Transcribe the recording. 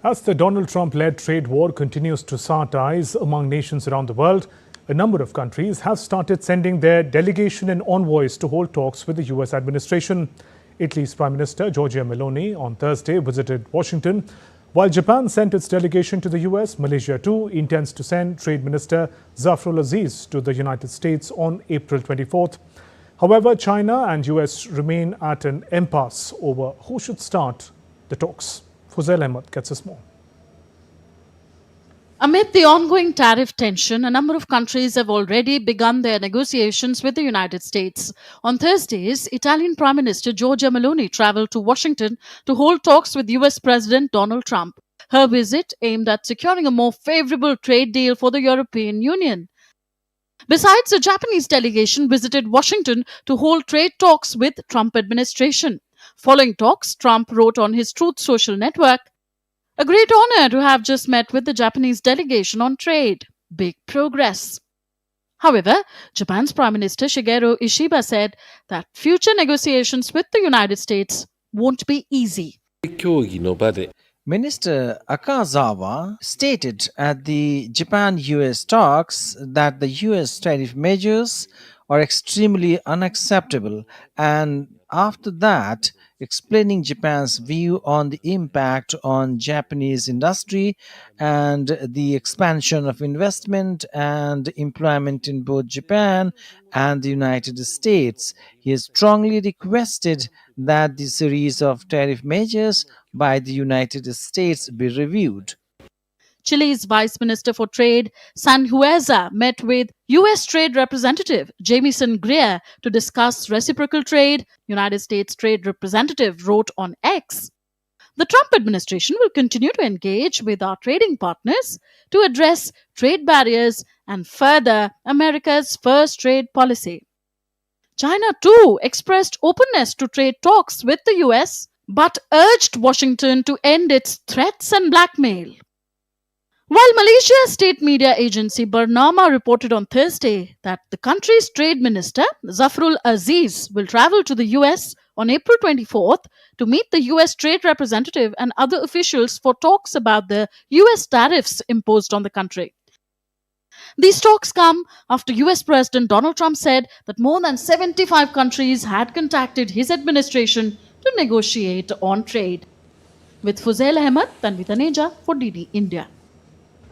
As the Donald Trump-led trade war continues to sour ties among nations around the world, a number of countries have started sending their delegation and envoys to hold talks with the US administration. Italy's Prime Minister Giorgia Meloni on Thursday visited Washington, while Japan sent its delegation to the US. Malaysia too intends to send Trade Minister Zafrul Aziz to the United States on April 24th. However, China and US remain at an impasse over who should start the talks. Fuzail Ahmed gets us more. Amid the ongoing tariff tension, a number of countries have already begun their negotiations with the United States. On Thursdays, Italian Prime Minister Giorgia Meloni traveled to Washington to hold talks with US President Donald Trump. Her visit aimed at securing a more favorable trade deal for the European Union. Besides, the Japanese delegation visited Washington to hold trade talks with Trump administration. Following talks, Trump wrote on his Truth Social network, "A great honor to have just met with the Japanese delegation on trade. Big progress." However, Japan's Prime Minister Shigeru Ishiba said that future negotiations with the United States won't be easy. Minister Akazawa stated at the Japan-US talks that the US tariff measures are extremely unacceptable, and after that, explaining Japan's view on the impact on Japanese industry and the expansion of investment and employment in both Japan and the United States. He has strongly requested that the series of tariff measures by the United States be reviewed. Chile's Vice Minister for Trade, Sanhueza, met with U.S. Trade Representative Jamieson Greer to discuss reciprocal trade, United States Trade Representative wrote on X. The Trump administration will continue to engage with our trading partners to address trade barriers and further America's first trade policy. China, too, expressed openness to trade talks with the U.S., but urged Washington to end its threats and blackmail. While Malaysia's state media agency Bernama reported on Thursday that the country's trade minister, Zafrul Aziz, will travel to the US on April 24th to meet the US trade representative and other officials for talks about the US tariffs imposed on the country. These talks come after US President Donald Trump said that more than 75 countries had contacted his administration to negotiate on trade. With Fuzail Ahmed, Tanvi Taneja for DD India.